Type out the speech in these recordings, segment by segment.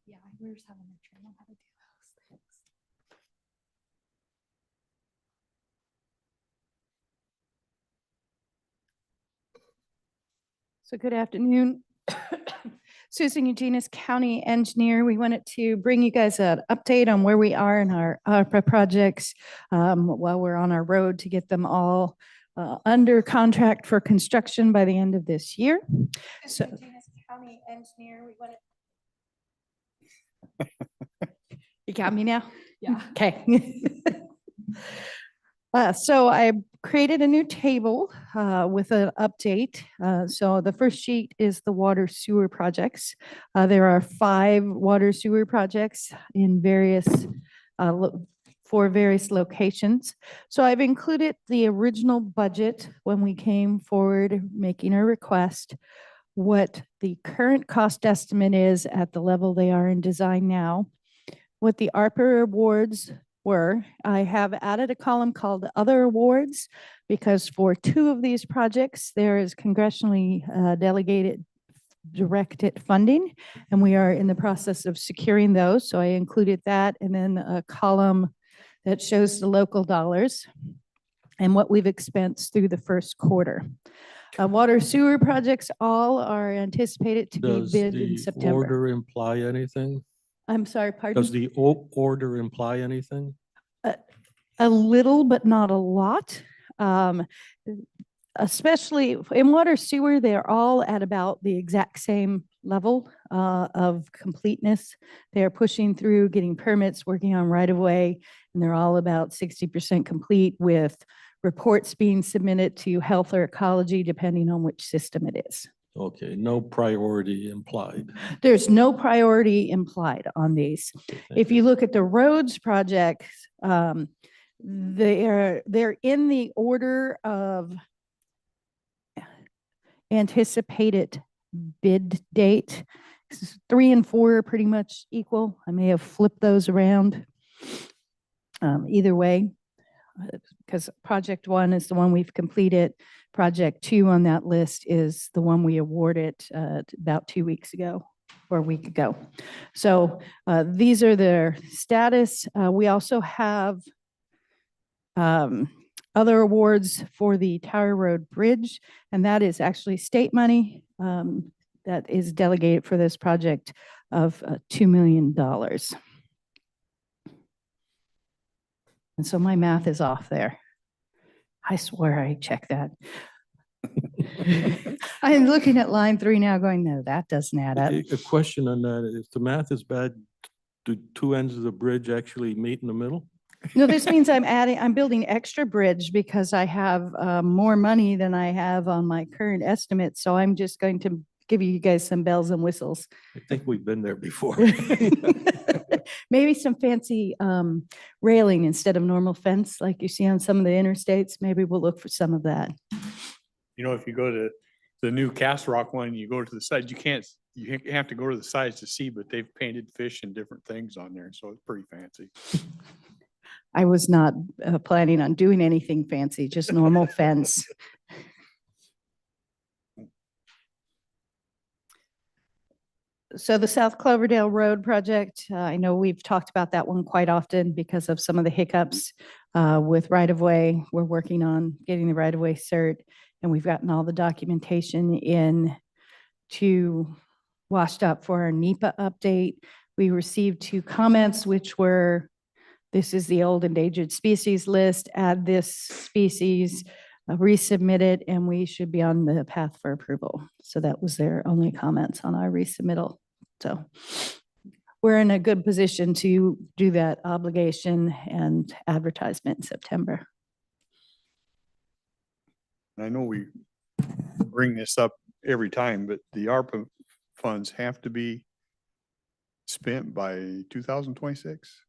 Yeah, we were just having a train on how to do those things. So good afternoon. Susan Eugenius, County Engineer. We wanted to bring you guys an update on where we are in our ARPA projects while we're on our road to get them all under contract for construction by the end of this year. So, Eugenius County Engineer, we wanted. You got me now? Yeah. Okay. So I created a new table with an update. So the first sheet is the water sewer projects. There are 5 water sewer projects in for various locations. So I've included the original budget when we came forward making a request, what the current cost estimate is at the level they are in design now, what the ARPA awards were. I have added a column called Other Awards because for 2 of these projects, there is congressionally directed funding, and we are in the process of securing those. So I included that, and then a column that shows the local dollars and what we've expensed through the first quarter. Water sewer projects all are anticipated to be bid in September. Does the order imply anything? I'm sorry, pardon? Does the order imply anything? A little, but not a lot. Especially in water sewer, they're all at about the exact same level of completeness. They're pushing through, getting permits, working on right of way, and they're all about 60% complete with reports being submitted to health or ecology, depending on which system it is. Okay, no priority implied. There's no priority implied on these. If you look at the roads projects, they're in the order of anticipated bid date. 3 and 4 are pretty much equal. I may have flipped those around. Either way, because project 1 is the one we've completed. Project 2 on that list is the one we awarded about 2 weeks ago or a week ago. So these are their status. We also have other awards for the Tower Road Bridge, and that is actually state money that is delegated for this project of $2 million. And so my math is off there. I swear I checked that. I'm looking at line 3 now going, no, that doesn't add up. A question on that. If the math is bad, do 2 ends of the bridge actually meet in the middle? No, this means I'm building extra bridge because I have more money than I have on my current estimate. So I'm just going to give you guys some bells and whistles. I think we've been there before. Maybe some fancy railing instead of normal fence like you see on some of the interstates. Maybe we'll look for some of that. You know, if you go to the new Castle Rock one, you go to the sides, you have to go to the sides to see, but they've painted fish and different things on there. So it's pretty fancy. I was not planning on doing anything fancy, just normal fence. So the South Cloverdale Road project, I know we've talked about that one quite often because of some of the hiccups with right-of-way. We're working on getting the right-of-way cert, and we've gotten all the documentation in to washed up for our NEPA update. We received 2 comments, which were, this is the old endangered species list, add this species, resubmit it, and we should be on the path for approval. So that was their only comments on our resubmittal. So we're in a good position to do that obligation and advertisement in September. I know we bring this up every time, but the ARPA funds have to be spent by 2026?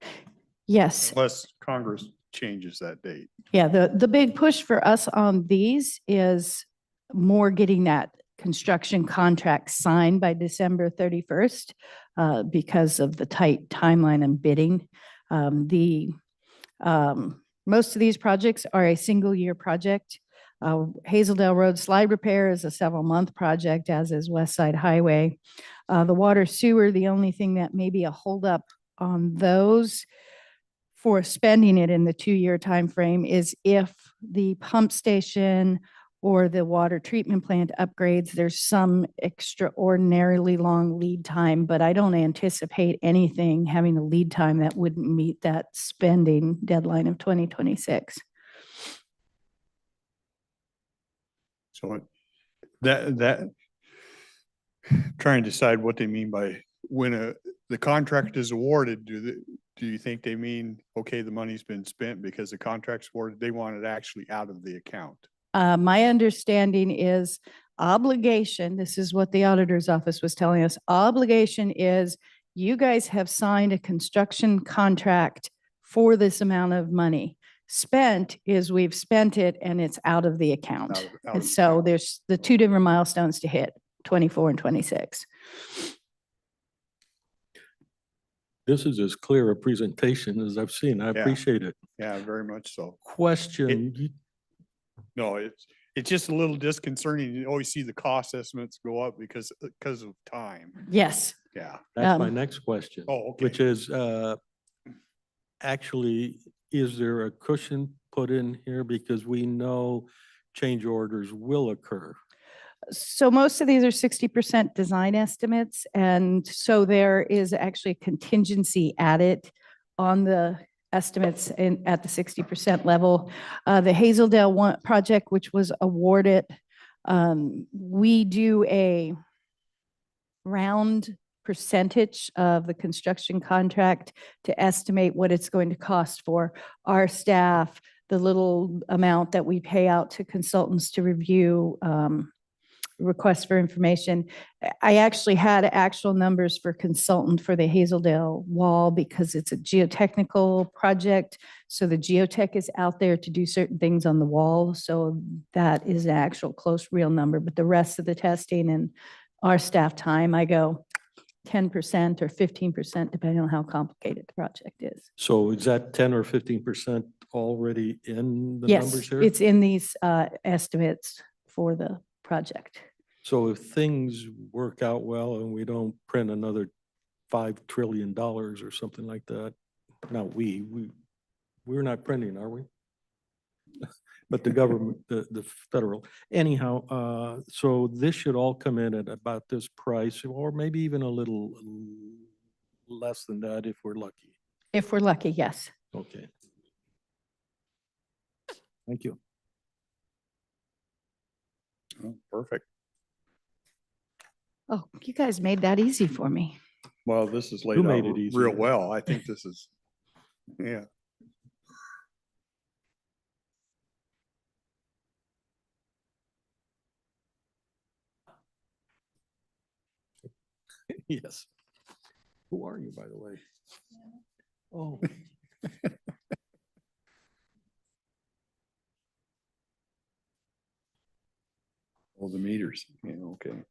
Yes. Unless Congress changes that date. Yeah, the big push for us on these is more getting that construction contract signed by December 31st because of the tight timeline and bidding. Most of these projects are a single year project. Hazeldale Road slide repair is a several month project, as is West Side Highway. The water sewer, the only thing that may be a holdup on those for spending it in the 2-year time frame is if the pump station or the water treatment plant upgrades, there's some extraordinarily long lead time, but I don't anticipate anything having a lead time that wouldn't meet that spending deadline of 2026. So that, trying to decide what they mean by when the contract is awarded, do you think they mean, okay, the money's been spent because the contract's awarded, they want it actually out of the account? My understanding is obligation, this is what the auditor's office was telling us, obligation is you guys have signed a construction contract for this amount of money. Spent is we've spent it and it's out of the account. Out of And the so account. there's the 2 different milestones to hit, 24 and 26. This is as clear a presentation as I've seen. I Yeah. appreciate it. Yeah, very much so. Question, No, it's just a little disconcerting. You always see the cost estimates go up because of time. Yes. Yeah. that's my Um, next question. Oh, okay. Which is, actually, is there a cushion put in here? Because we know change orders will occur. So most of these are 60% design estimates. And so there is actually a contingency added on the estimates at the 60% level. The Hazeldale project, which was awarded, we do a round percentage of the construction contract to estimate what it's going to cost for our staff, the little amount that we pay out to consultants to review requests for information. I actually had actual numbers for consultant for the Hazeldale wall because it's a geotechnical project. So the geotech is out there to do certain things on the wall. So that is an actual close real number, but the rest of the testing and our staff time, I go 10% or 15%, depending on how complicated the project is. So is that 10 or 15% already in the numbers Yes, here? it's in these estimates for the project. So if things work out well and we don't print another $5 trillion or something like that, not we're not printing, are we? But the government, the federal, anyhow, so this should all come in at about this price, or maybe even a little less than that if we're lucky. If we're lucky, yes. Okay. Thank you. Oh, perfect. Oh, you guys made that easy for me. Well, this is Who laid out made it easier? real well. I think this is, yeah. Yes. Who are you, by the way? Oh. All the meters, yeah, okay.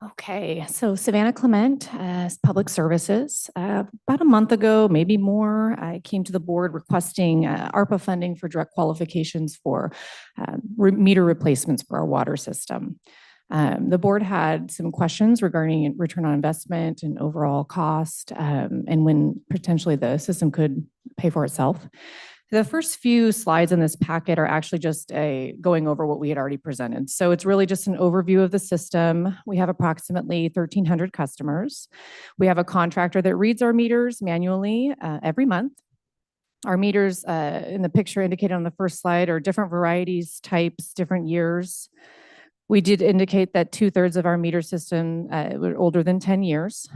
Okay, so Savannah Clement, Public Services. About a month ago, maybe more, I came to the board requesting ARPA funding for direct qualifications for meter replacements for our water system. The board had some questions regarding return on investment and overall cost, and when potentially the system could pay for itself. The first few slides in this packet are actually just going over what we had already presented. So it's really just an overview of the system. We have approximately 1,300 customers. We have a contractor that reads our meters manually every month. Our meters in the picture indicated on the first slide are different varieties, types, different years. We did indicate that 2/3 of our meter system were older than 10 years.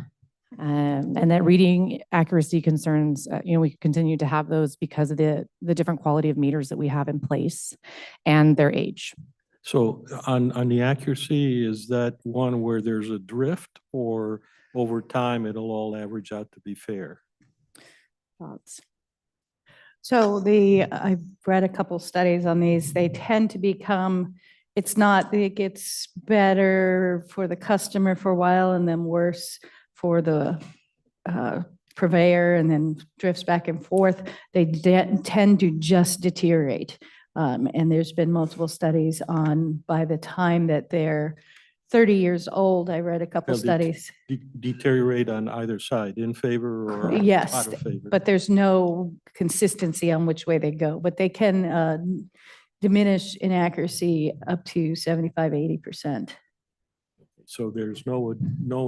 And that reading accuracy concerns, we continue to have those because of the different quality of meters that we have in place and their age. So on the accuracy, is that one where there's a drift, or over time it'll all average out to be fair? Thoughts? So I've read a couple studies on these. They tend to become, it gets better for the customer for a while and then worse for the purveyor and then drifts back and forth, they tend to just deteriorate. And there's been multiple studies on by the time that they're 30 years old, I read a couple Well, studies. Deteriorate on either side, in favor or Yes, out of favor. but there's no consistency on which way they go, but they can diminish in accuracy up to 75, 80%. So there's no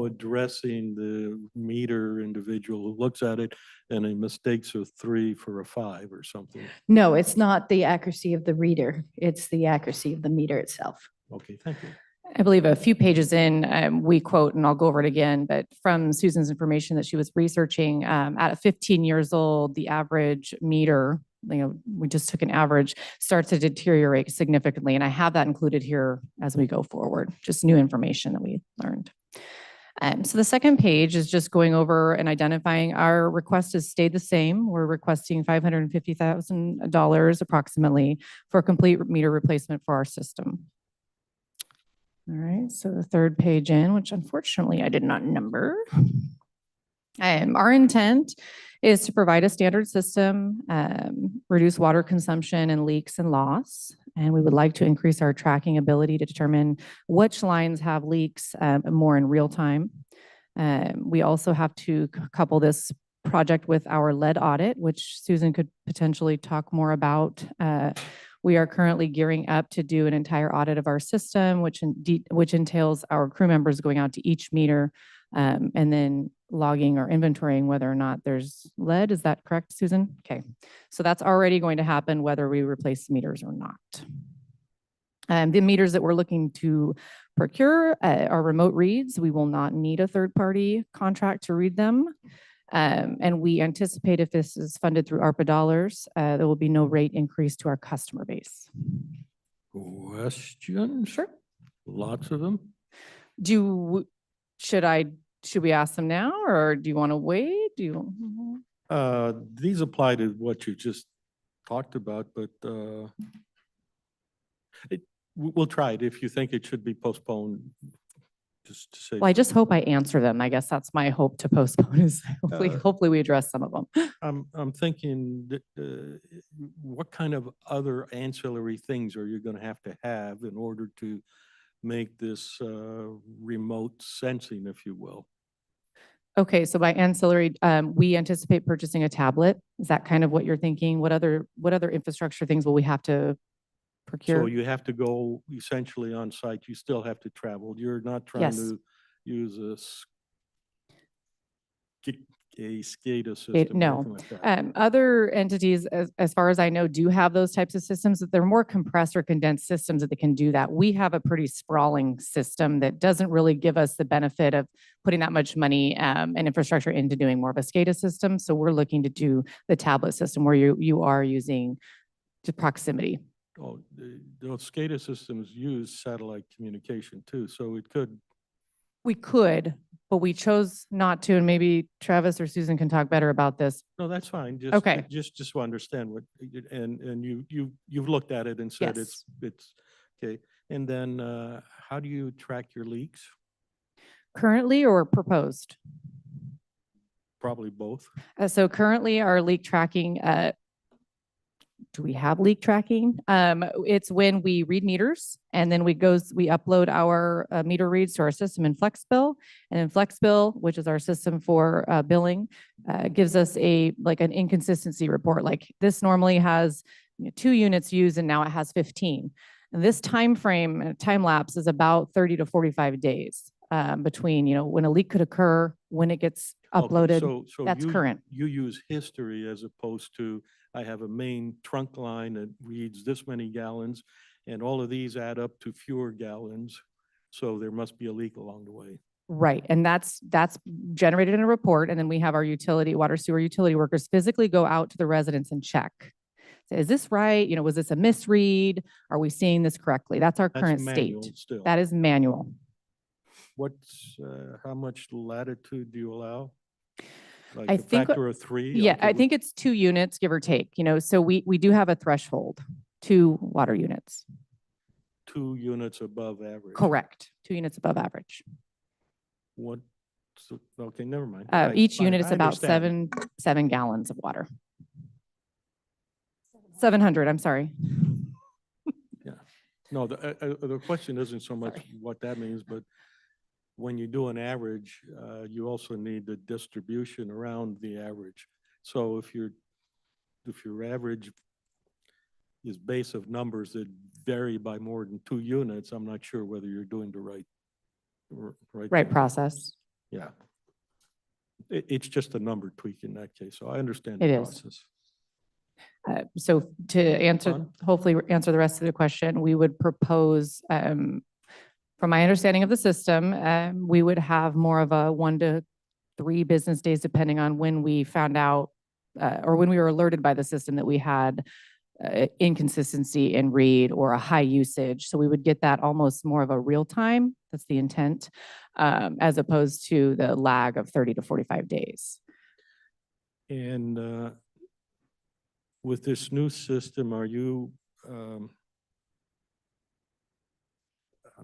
addressing the meter individual who looks at it and he mistakes a 3 for a 5 or something. No, it's not the accuracy of the reader. It's the accuracy of the meter itself. Okay, thank you. I believe a few pages in, we quote, and I'll go over it again, but from Susan's information that she was researching, at 15 years old, the average meter, we just took an average, starts to deteriorate significantly. And I have that included here as we go forward, just new information that we learned. So the second page is just going over and identifying our request has stayed the same. We're requesting $550,000 approximately for a complete meter replacement for our system. All right, so the third page in, which unfortunately I did not number. Our intent is to provide a standard system, reduce water consumption and leaks and loss. And we would like to increase our tracking ability to determine which lines have leaks more in real time. We also have to couple this project with our lead audit, which Susan could potentially talk more about. We are currently gearing up to do an entire audit of our system, which entails our crew members going out to each meter and then logging or inventorying whether or not there's lead. Is that correct, Susan? Okay. So that's already going to happen whether we replace meters or not. The meters that we're looking to procure are remote reads. We will not need a third-party contract to read them. And we anticipate if this is funded through ARPA dollars, there will be no rate increase to our customer base. Questions? Sure. Lots of them. Should we ask them now or do you want to wait? These apply to what you just talked about, but we'll try it. If you think it should be postponed, just to say. Well, I just hope I answer them. I guess that's my hope to postpone is hopefully we address some of them. I'm thinking that what kind of other ancillary things are you going to have in order to make this remote sensing, if you will? Okay, so by ancillary, we anticipate purchasing a tablet. Is that kind of what you're thinking? What other infrastructure things will we have to procure? So you have to go essentially on site. You still have to travel. You're not trying to use a SCADA system. No. Or anything like that. Other entities, as far as I know, do have those types of systems, that they're more compressed or condensed systems that they can do that. We have a pretty sprawling system that doesn't really give us the benefit of putting that much money and infrastructure into doing more of a SCADA system. So we're looking to do the tablet system where you are using just proximity. Oh, those SCADA systems use satellite communication too, so it could. We could, but we chose not to, and maybe Travis or Susan can talk better about this. No, that's fine. Okay. Just to understand what, and you've looked at it and said Yes. it's okay. And then how do you track your leaks? Currently or proposed? Probably both. So currently our leak tracking, do we have leak tracking? It's when we read meters and then we upload our meter reads to our system in FlexBill. And in FlexBill, which is our system for billing, gives us an inconsistency report. Like this normally has 2 units used and now it has 15. And this time frame, time lapse is about 30 to 45 days between, when a leak could occur, when it gets uploaded. Okay, so that's current. You use history as opposed to, I have a main trunk line that reads this many gallons, and all of these add up to fewer gallons. So there must be a leak along the way. Right, and that's generated in a report, and then we have our water sewer utility workers physically go out to the residents and check. So is this right? Was this a misread? Are we seeing this correctly? That's our current manual state. still. That is manual. How much latitude do you allow? Like I a think factor of 3? Yeah, I think it's 2 units, give or take. So we do have a threshold, 2 water units. 2 units above average. Correct, 2 units above average. What So, okay, never mind. Each unit is I about understand. 7 gallons of water. 700, I'm sorry. No, the question isn't so much Sorry. what that means, but when you do an average, you also need the distribution around the average. So if your average is base of numbers that vary by more than 2 units, I'm not sure whether you're doing the right Right thing. process. Yeah. It's just a number tweak in that case, so I understand It the is. process. So to answer, Fun. hopefully answer the rest of the question, we would propose, from my understanding of the system, we would have more of a 1 to 3 business days, depending on when we found out, or when we were alerted by the system that we had inconsistency in read or a high usage. So we would get that almost more of a real time. That's the intent, as opposed to the lag of 30 to 45 days. And with this new system, are you, I'm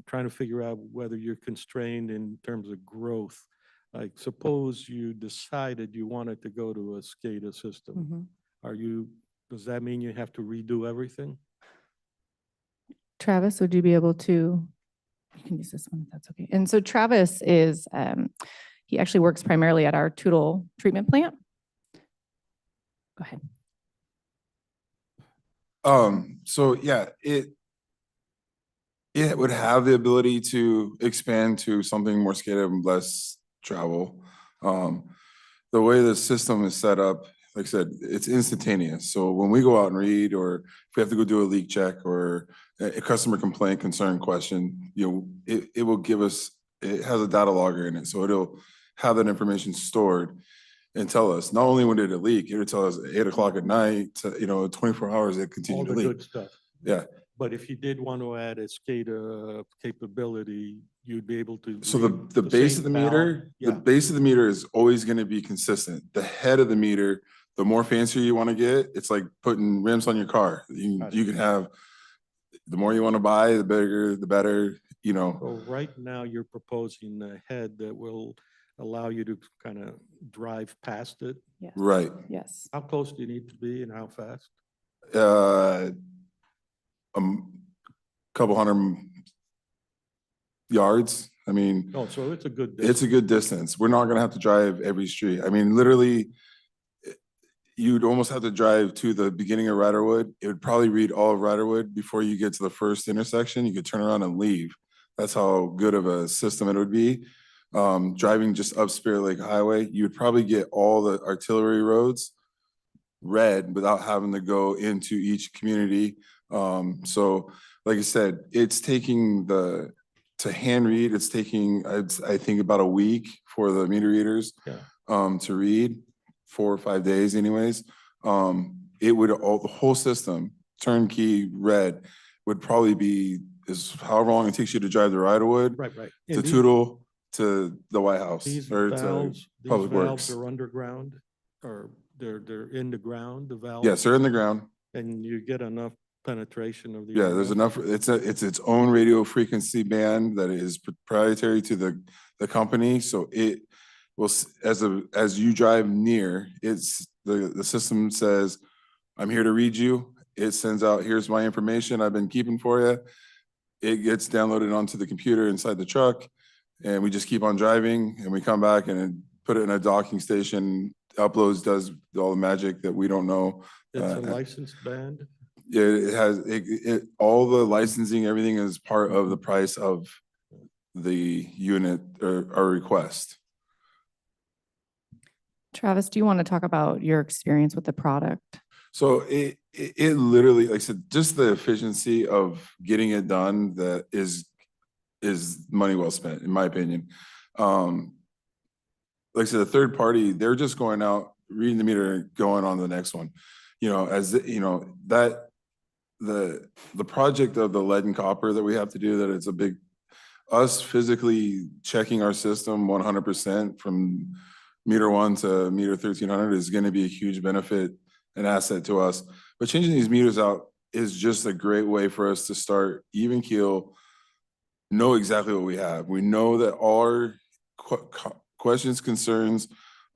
trying to figure out whether you're constrained in terms of growth. Like, suppose you decided you wanted to go to a SCADA system. Does that mean you have to redo everything? Travis, would you be able to, you can use this one if that's okay. And so Travis is, he actually works primarily at our Tootle treatment plant. Go ahead. So yeah, it would have the ability to expand to something more scalable and less travel. The way the system is set up, like I said, it's instantaneous. So when we go out and read, or if we have to go do a leak check or a customer complaint, concern, question, it will give us, it has a data logger in it. So it'll have that information stored and tell us, not only when did it leak, it would tell us 8 o'clock at night, to, 24 hours, it All continued to the leak. good stuff. Yeah. But if you did want to add a SCADA capability, you'd be able to. So read the base same of the valve. meter, Yeah. the base of the meter is always going to be consistent. The head of the meter, the more fancier you want to get, it's like putting rims on your car. You can have, the more you want to buy, the bigger, the better, So right now, you're proposing a head that will allow you to kind of drive past it. Yes. Right. Yes. How close do you need to be and how fast? Couple hundred yards. I mean, Oh, so it's a good it's a distance. good distance. We're not going to have to drive every street. I mean, literally, you'd almost have to drive to the beginning of Riderwood. It would probably read all of Riderwood before you get to the first intersection. You could turn around and leave. That's how good of a system it would be. Driving just up Spirit Lake Highway, you would probably get all the artillery roads read without having to go into each community. So like I said, it's taking to hand read, it's taking, I think about a week for the meter readers to read, 4 or 5 days anyways. It would, the whole system, turnkey read, would probably be, is however long it takes you to drive to Riderwood, Right. to And Tootle, to the White House, These or to valves, Public Works. are underground, or they're in the ground, the valves? Yes, they're in the ground. And you get enough penetration of the. Yeah, there's area? enough, it's its own radio frequency band that is proprietary to the company, so it will, as you drive near, it's, the system says, I'm here to read you. It sends out, here's my information I've been keeping for you. It gets downloaded onto the computer inside the truck, and we just keep on driving, and we come back and put it in a docking station, uploads, does all the magic that we don't know. It's a licensed band? It has, all the licensing, everything is part of the price of the unit or our request. Travis, do you want to talk about your experience with the product? So it literally, like I said, just the efficiency of getting it done, that is money well spent, in my opinion. Like I said, the third party, they're just going out, reading the meter and going on to the next one. That the project of the lead and copper that we have to do, that it's a big, us physically checking our system 100% from meter 1 to meter 1300 is going to be a huge benefit and asset to us. But changing these meters out is just a great way for us to start even keel, know exactly what we have. We know that all our questions, concerns,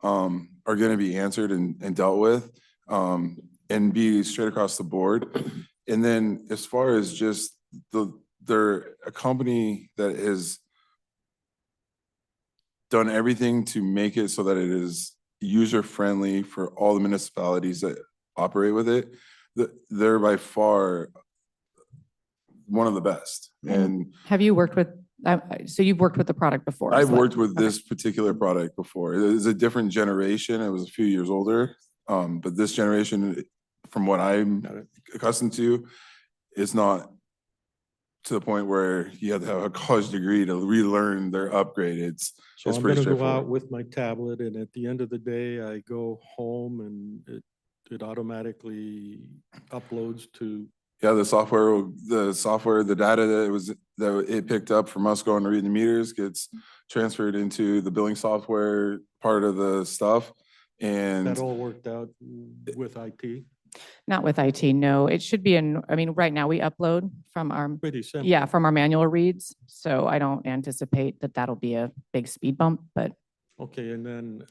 are gonna be answered and dealt with, and be straight across the board. And then as far as just they're a company that has done everything to make it so that it is user-friendly for all the municipalities that operate with it. They're by far one of the best. And Have you worked with, so you've worked with the product before? I've so like- worked with okay. this particular product before. It is a different generation. It was a few years older. But this generation, from what I'm accustomed to, is not to the point where you have to have a college degree to relearn their upgrade. It's So I'm pretty gonna go out straightforward. with my tablet and at the end of the day, I go home and it automatically uploads to, Yeah, the software, the data that it picked up from us going to read the meters gets transferred into the billing software part of the stuff. And that all worked out with IT, Not with IT, no. It should be in, I mean, right now we upload from our, pretty simple. yeah, from our manual reads. So I don't anticipate that that'll be a big speed bump, but Okay, and then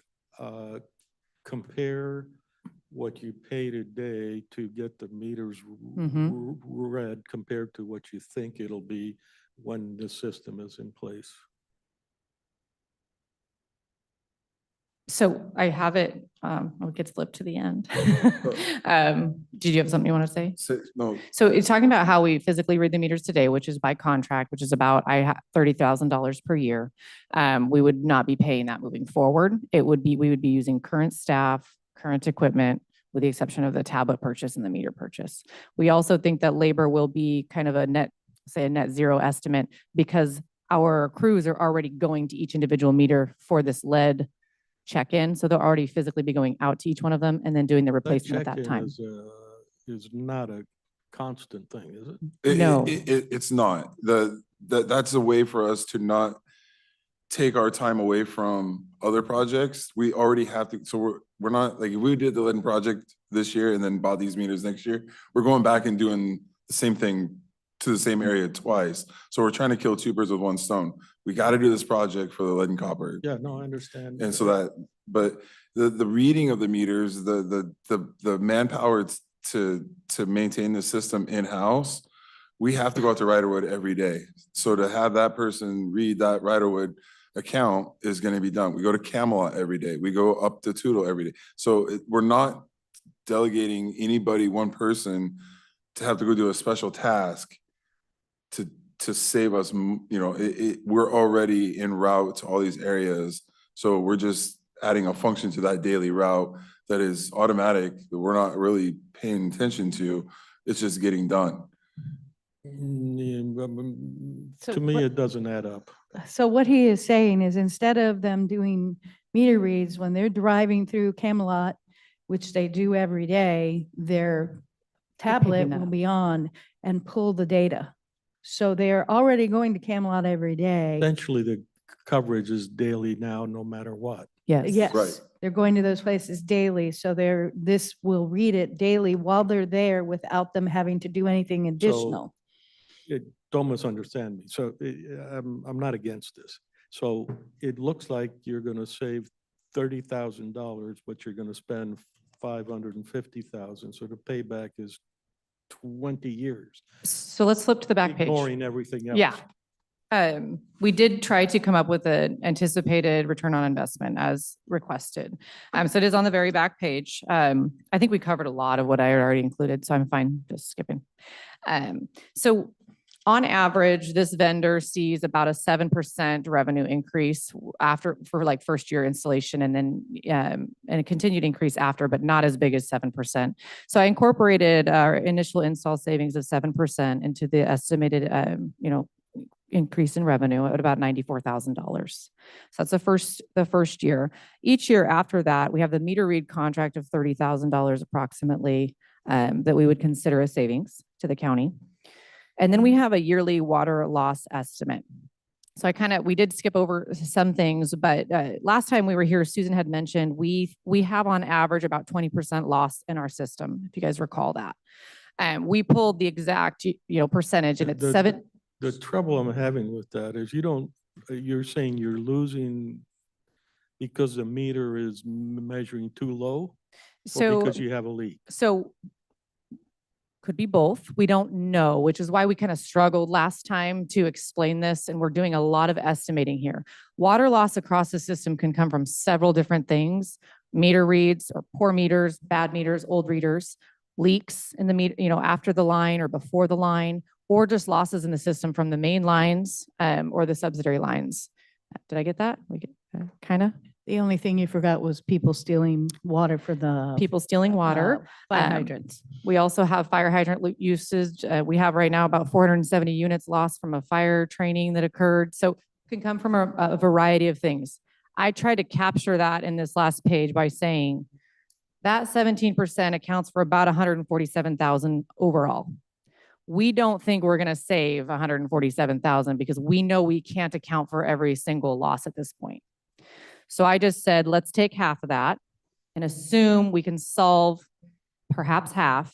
compare what you pay today to get the meters read compared to what you think it'll be when the system is in place. so I have it, it gets flipped to the end. Did you have something you want to say? no, So it's talking about how we physically read the meters today, which is by contract, which is about $30,000 per year. We would not be paying that moving forward. We would be using current staff, current equipment, with the exception of the tablet purchase and the meter purchase. We also think that labor will be kind of a net zero estimate because our crews are already going to each individual meter for this lead check-in. So they'll already physically be going out to each one of them and then doing the replacement at that check-in time. is not a constant thing, is it? No. It's not. That's a way for us to not take our time away from other projects. We already have to, so we're not, like, if we did the Leaden project this year and then bought these meters next year, we're going back and doing the same thing to the same area twice. So we're trying to kill two birds with one stone. We got to do this project for the lead and copper. Yeah, no, I understand. And so that, but the reading of the meters, the manpower to maintain the system in-house, we have to go out to Riderwood every day. So to have that person read that Riderwood account is going to be done. We go to Camelot every day. We go up to Tootle every day. So we're not delegating anybody, one person, to have to go do a special task to save us, we're already en route to all these areas. So we're just adding a function to that daily route that is automatic, that we're not really paying attention to. It's just getting done. So To me, what- it doesn't add up. So what he is saying is instead of them doing meter reads when they're driving through Camelot, which they do every day, their tablet that will up. be on and pull the data. So they're already going to Camelot every day. Essentially, the coverage is daily now, no matter what. Yes. Yes, Right. they're going to those places daily. So this will read it daily while they're there without them having to do anything additional. Don't misunderstand me. So I'm not against this. So it looks like you're going to save $30,000, but you're going to spend $550,000. So the payback is 20 years, So let's flip to the back page. ignoring everything else. Yeah. We did try to come up with an anticipated return on investment as requested. So it is on the very back page. I think we covered a lot of what I had already included, so I'm fine just skipping. So on average, this vendor sees about a 7% revenue increase for like first year installation and then and a continued increase after, but not as big as 7%. So I incorporated our initial install savings of 7% into the estimated, increase in revenue at about $94,000. So that's the first year. Each year after that, we have the meter read contract of $30,000 approximately that we would consider a savings to the county. And then we have a yearly water loss estimate. So we did skip over some things, but last time we were here, Susan had mentioned we have on average about 20% loss in our system, if you guys recall that. We pulled the exact, percentage and it's The trouble I'm having with that is you're saying you're losing because the meter is measuring too low? Or So, because you have a leak? so could be both. We don't know, which is why we kind of struggled last time to explain this. And we're doing a lot of estimating here. Water loss across the system can come from several different things: meter reads or poor meters, bad meters, old readers, leaks in the meter, after the line or before the line, or just losses in the system from the main lines or the subsidiary lines. Did I get that? We get kind of The only thing you forgot was people stealing water for the people stealing water. fire Um, hydrants. We also have fire hydrant usage. We have right now about 470 units lost from a fire training that occurred. So it can come from a variety of things. I tried to capture that in this last page by saying that 17% accounts for about 147,000 overall. We don't think we're going to save 147,000 because we know we can't account for every single loss at this point. So I just said, let's take half of that and assume we can solve perhaps half,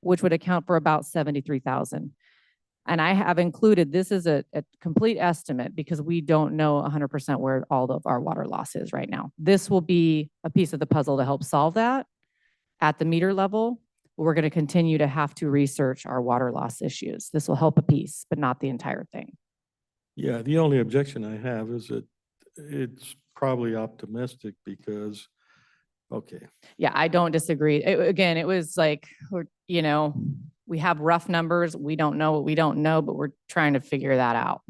which would account for about 73,000. And I have included, this is a complete estimate because we don't know 100% where all of our water loss is right now. This will be a piece of the puzzle to help solve that at the meter level. We're going to continue to have to research our water loss issues. This will help a piece, but not the entire thing. Yeah, the only objection I have is that it's probably optimistic because, okay, Yeah, I don't disagree. Again, it was like, we have rough numbers. We don't know what we don't know, but we're trying to figure that out.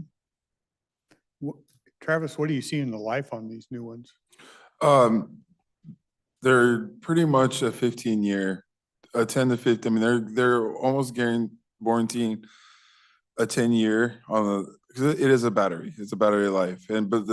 Travis, what do you see in the life on these new ones? They're pretty much a 15-year, a 10 to 15. I mean, they're almost guaranteeing a 10-year on the, because it is a battery. It's a battery life. And but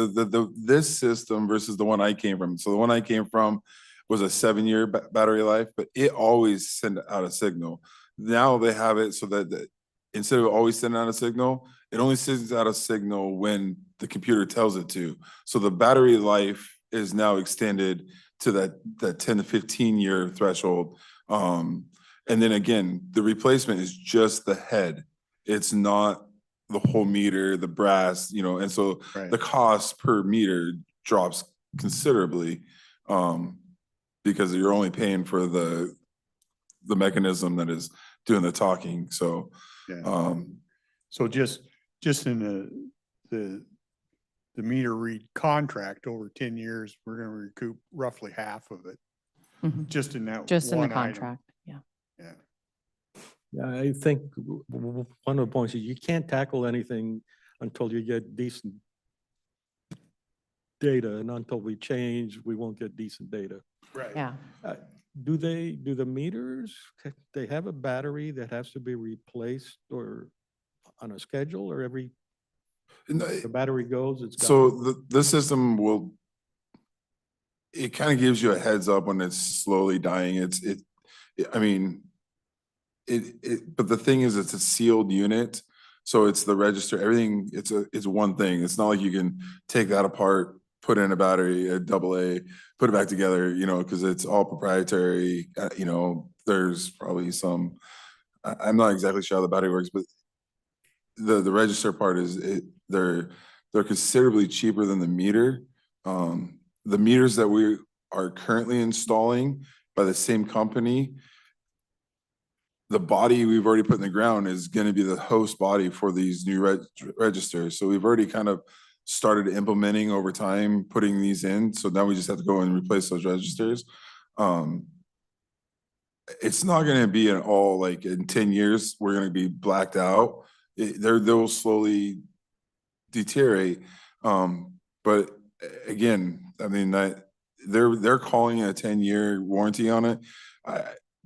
this system versus the one I came from. So the one I came from was a 7-year battery life, but it always sent out a signal. Now they have it so that instead of always sending out a signal, it only sends out a signal when the computer tells it to. So the battery life is now extended to that 10 to 15-year threshold. And then again, the replacement is just the head. It's not the whole meter, the brass, and so the cost per meter drops considerably because you're only paying for the mechanism that is doing the talking. So, So just in the meter read contract over 10 years, we're going to recoup roughly half of it. Mhm. Just in that Just in the one item. contract. Yeah. Yeah. yeah, I think one of the points is you can't tackle anything until you get decent data, and until we change, we won't get decent data. Right. Yeah. Do the meters, they have a battery that has to be replaced or on a schedule, or every the battery goes, it's so gone? the system will, it kind of gives you a heads up when it's slowly dying. I mean, but the thing is, it's a sealed unit. So it's the register, everything, it's one thing. It's not like you can take that apart, put in a battery, a AA, put it back together, because it's all proprietary. There's probably some, I'm not exactly sure how the battery works, but the register part is they're considerably cheaper than the meter. The meters that we are currently installing by the same company, the body we've already put in the ground is going to be the host body for these new registers. So we've already kind of started implementing over time, putting these in. So now we just have to go and replace those registers. It's not going to be an all, like in 10 years, we're going to be blacked out. They'll slowly deteriorate. But again, I mean, they're calling it a 10-year warranty on it.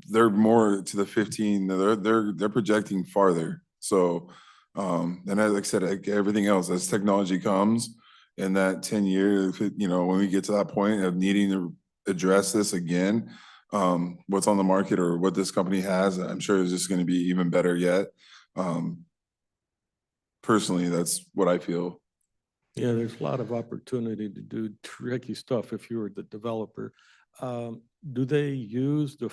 They're more to the 15. They're projecting farther. So, and as like I said, like everything else, as technology comes in that 10 years, when we get to that point of needing to address this again, what's on the market or what this company has, I'm sure is just going to be even better yet. Personally, that's what I feel. Yeah, there's a lot of opportunity to do tricky stuff if you were the developer. Do they use the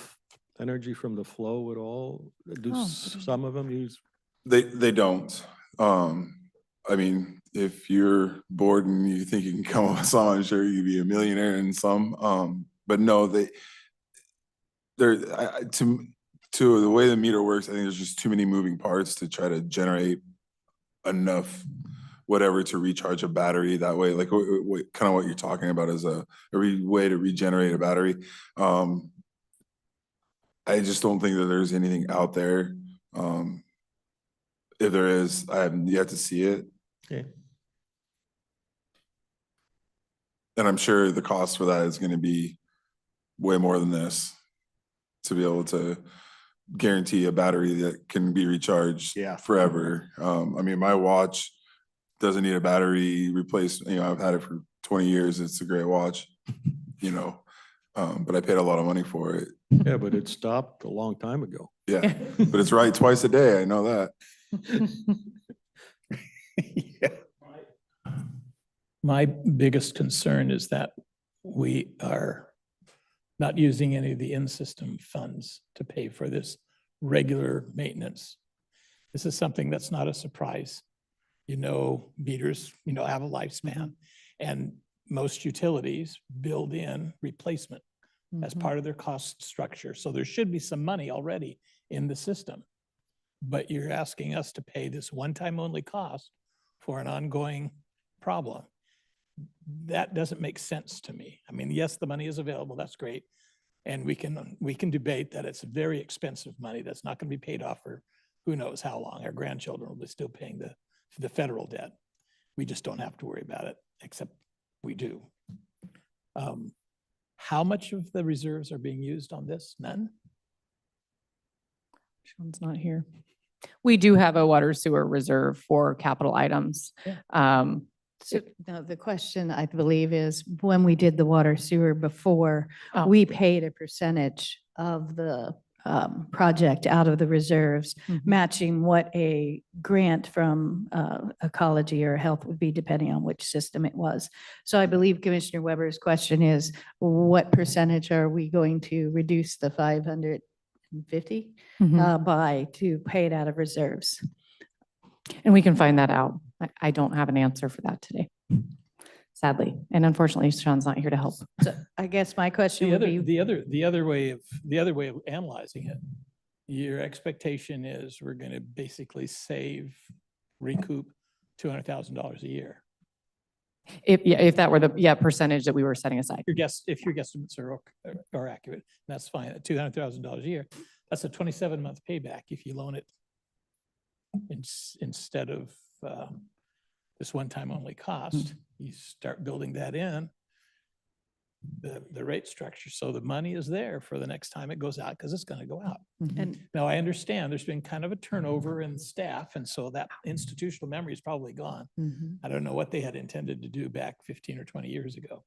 energy from the flow at all? Do some of them use? They don't. I mean, if you're bored and you think you can come up with some, I'm sure you'd be a millionaire in some. But no, to the way the meter works, I think there's just too many moving parts to try to generate enough whatever to recharge a battery that way. Like kind of what you're talking about is a way to regenerate a battery. I just don't think that there's anything out there. If there is, I haven't yet to see it. Okay. And I'm sure the cost for that is going to be way more than this to be able to guarantee a battery that can be recharged forever. I mean, my watch doesn't need a battery replacement. You know, I've had it for 20 years. It's a great watch, you know, but I paid a lot of money for it. Yeah, but it stopped a long time ago. Yeah, but it's right twice a day. I know that. Yeah. My biggest concern is that we are not using any of the in-system funds to pay for this regular maintenance. This is something that's not a surprise. You know, meters, you know, have a lifespan, and most utilities build in replacement as part of their cost structure. So there should be some money already in the system. But you're asking us to pay this one-time only cost for an ongoing problem. That doesn't make sense to me. I mean, yes, the money is available, that's great. And we can debate that it's very expensive money that's not going to be paid off for who knows how long. Our grandchildren will be still paying the federal debt. We just don't have to worry about it, except we do. How much of the reserves are being used on this? None? Sean's not here. We do have a water sewer reserve for capital items. Yeah. So no, the question I believe is when we did the water sewer before, Oh. we paid a percentage of the project out of the reserves, matching what a grant from ecology or health would be depending on which system it was. So I believe Commissioner Weber's question is, what percentage are we going to reduce the 550 by to pay it out of reserves? And we can find that out. I don't have an answer for that today, sadly. And unfortunately, Sean's not here to help. So I guess my question would be. The other way of analyzing it, your expectation is we're going to basically recoup $200,000 a year. If that were the percentage that we were setting aside. If your guesstimates are accurate, that's fine. At $200,000 a year, that's a 27-month payback if you loan it instead of this one-time only cost. You start building that in the rate structure, so the money is there for the next time it goes out, because it's going to go out. And Now, I understand there's been kind of a turnover in staff, and so that institutional memory is probably gone. I don't know what they had intended to do back 15 or 20 years ago.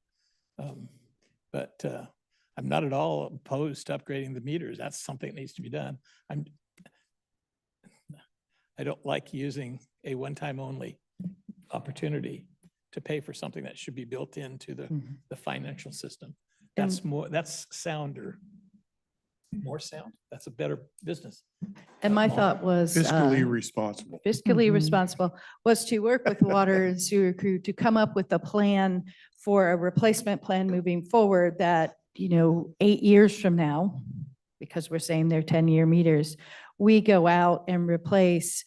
But I'm not at all opposed to upgrading the meters. That's something that needs to be done. I don't like using a one-time only opportunity to pay for something that should be built into the financial system. That's more sound. That's a better business. And my thought was. Fiscally responsible. Fiscally responsible was to work with the water and sewer crew to come up with a plan for a replacement plan moving forward that, 8 years from now, because we're saying they're 10-year meters, we go out and replace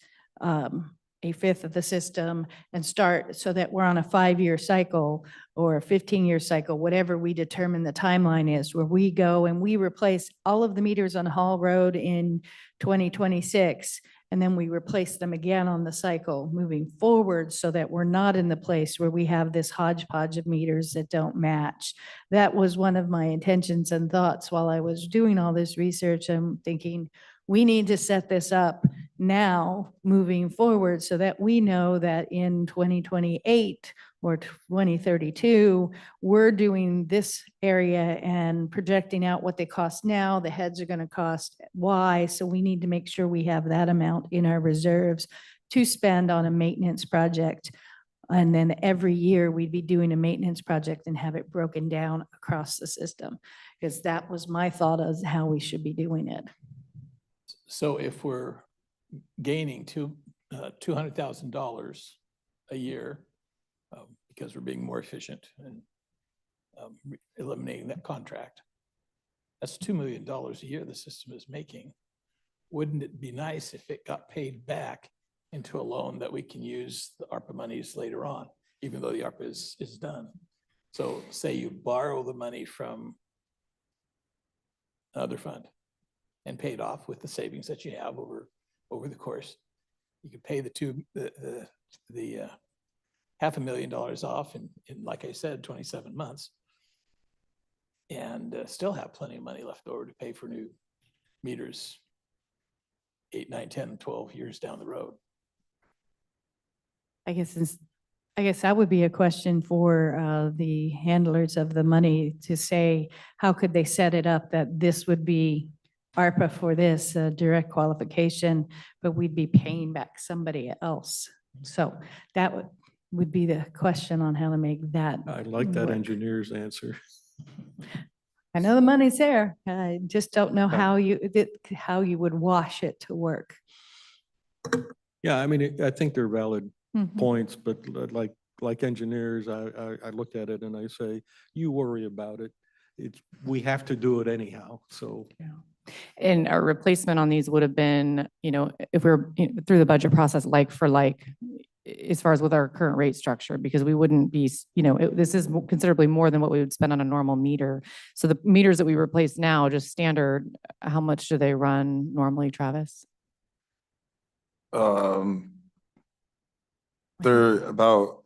a fifth of the system and start so that we're on a 5-year cycle or a 15-year cycle, whatever we determine the timeline is, where we go and we replace all of the meters on Hall Road in 2026, and then we replace them again on the cycle moving forward so that we're not in the place where we have this hodgepodge of meters that don't match. That was one of my intentions and thoughts while I was doing all this research. I'm thinking, we need to set this up now moving forward so that we know that in 2028 or 2032, we're doing this area and projecting out what they cost now. The heads are going to cost Y. So we need to make sure we have that amount in our reserves to spend on a maintenance project. And then every year we'd be doing a maintenance project and have it broken down across the system, because that was my thought of how we should be doing it. So if we're gaining $200,000 a year because we're being more efficient and eliminating that contract. That's $2 million a year the system is making. Wouldn't it be nice if it got paid back into a loan that we can use the ARPA monies later on, even though the ARPA is done? So say you borrow the money from another fund and pay it off with the savings that you have over the course. You could pay the $500,000 off in, like I said, 27 months, and still have plenty of money left over to pay for new meters 8, 9, 10, 12 years down the road. I guess that would be a question for the handlers of the money to say, how could they set it up that this would be ARPA for this direct qualification, but we'd be paying back somebody else. So that would be the question on how to make that. I like that work. engineer's answer. I know the money's there. I just don't know how you would wash it to work. Yeah, I mean, I think they're valid Mhm. points, but like engineers, I look at it and I say, you worry about it. We have to do it anyhow, so. And our replacement on these would have been, if we're through the budget process, like for like, as far as with our current rate structure, because we wouldn't be, this is considerably more than what we would spend on a normal meter. So the meters that we replace now, just standard, how much do they run normally, Travis? They're about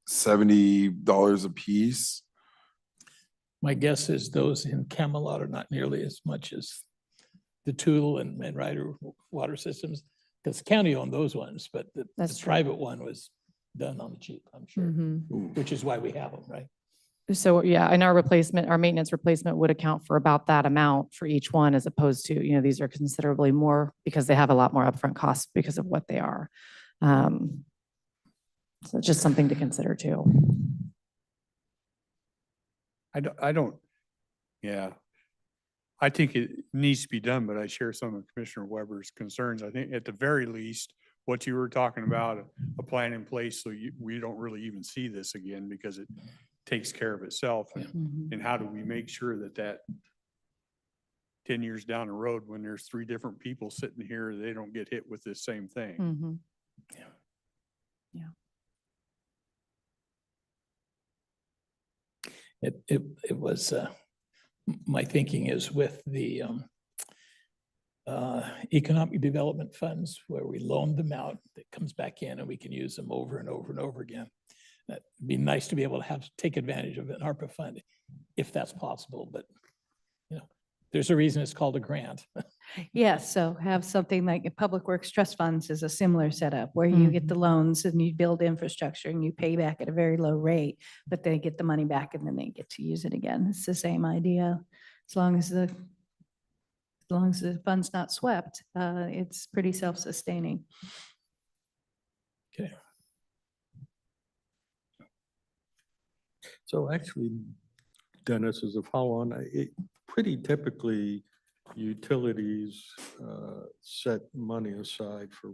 $70 a piece. My guess is those in Camelot are not nearly as much as the Tool and Ryder water systems, because the county owned those ones, but the That's true. private one was done on the cheap, I'm sure, Mhm. which is why we have them, right? So yeah, and our maintenance replacement would account for about that amount for each one, as opposed to, these are considerably more because they have a lot more upfront costs because of what they are. So it's just something to consider too. Yeah. I think it needs to be done, but I share some of Commissioner Weber's concerns. I think at the very least, what you were talking about, a plan in place so we don't really even see this again because it takes care of itself. Mhm. And how do we make sure that 10 years down the road, when there's 3 different people sitting here, they don't get hit with this same thing? Mhm. It was, my thinking is with the economic development funds where we loan them out, it comes back in and we can use them over and over and over again. That'd be nice to be able to take advantage of an ARPA fund if that's possible, but there's a reason it's called a grant. Yes, so have something like a Public Works Trust Funds is a similar setup where you get the loans and you build infrastructure and you pay back at a very low rate, but they get the money back and then they get to use it again. It's the same idea. As long as the fund's not swept, it's pretty self-sustaining. Okay. So actually, Dennis, as a follow-on, pretty typically utilities set money aside for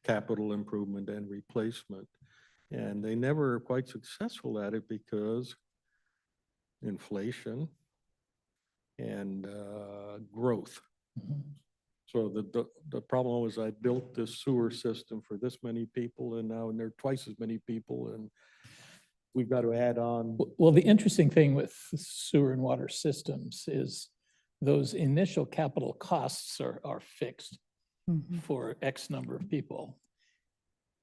capital improvement and replacement. And they never are quite successful at it because inflation and growth. So the problem was I built this sewer system for this many people and now there are twice as many people and we've got to add on. Well, the interesting thing with sewer and water systems is those initial capital costs are fixed for X number of people.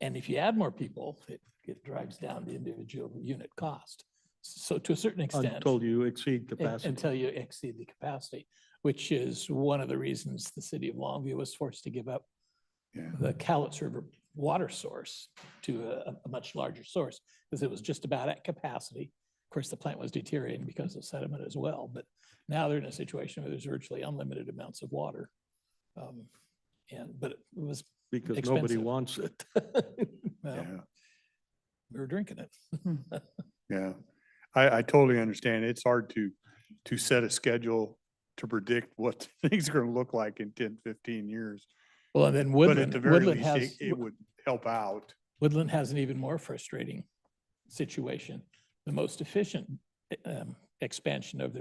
And if you add more people, it drives down the individual unit cost. So to a certain extent. Until you exceed capacity. Until you exceed the capacity, which is one of the reasons the city of Longview was forced to give up the Cowlitz River water source to a much larger source because it was just about at capacity. Of course, the plant was deteriorating because of sediment as well, but now they're in a situation where there's virtually unlimited amounts of water. But it was because expensive. nobody wants it. Well, we were drinking it. Yeah, I totally understand. It's hard to set a schedule to predict what things are going to look like in 10, 15 years. Well, and then But at the very Woodland least, has, it would help out. Woodland has an even more frustrating situation, the most efficient expansion of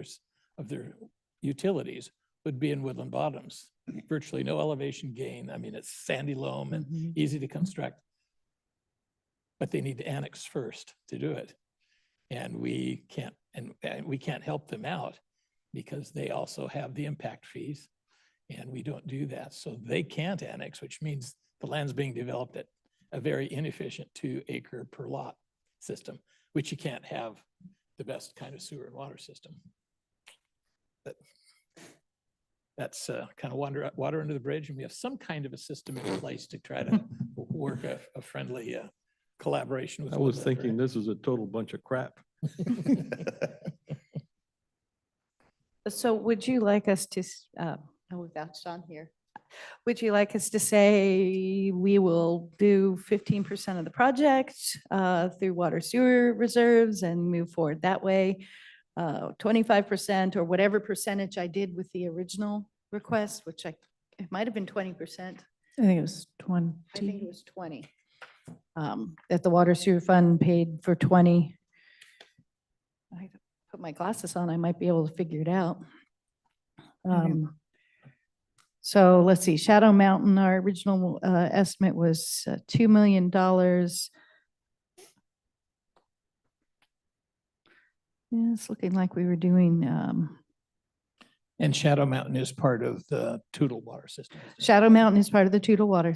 their utilities would be in Woodland Bottoms. Virtually no elevation gain. I mean, it's sandy loam and Mhm. easy to construct. But they need to annex first to do it. And we can't, and we can't help them out because they also have the impact fees. And we don't do that. So they can't annex, which means the land's being developed at a very inefficient 2-acre per lot system, which you can't have the best kind of sewer and water system. But that's kind of water under the bridge, and we have some kind of a system in place to try to work a friendly collaboration with. I was Woodland, thinking right? this is a total bunch of crap. So would you like us to, we've got Sean here. Would you like us to say we will do 15% of the project through water sewer reserves and move forward that way? 25% or whatever percentage I did with the original request, which it might have been 20%. I think it was 20. I think it was 20. That the water sewer fund paid for 20. I put my glasses on, I might be able to figure it out. So let's see, Shadow Mountain, our original estimate was $2 million. Yeah, it's looking like we were doing, And Shadow Mountain is part of the Tootle water system. isn't it? Shadow Mountain is part of the Tootle water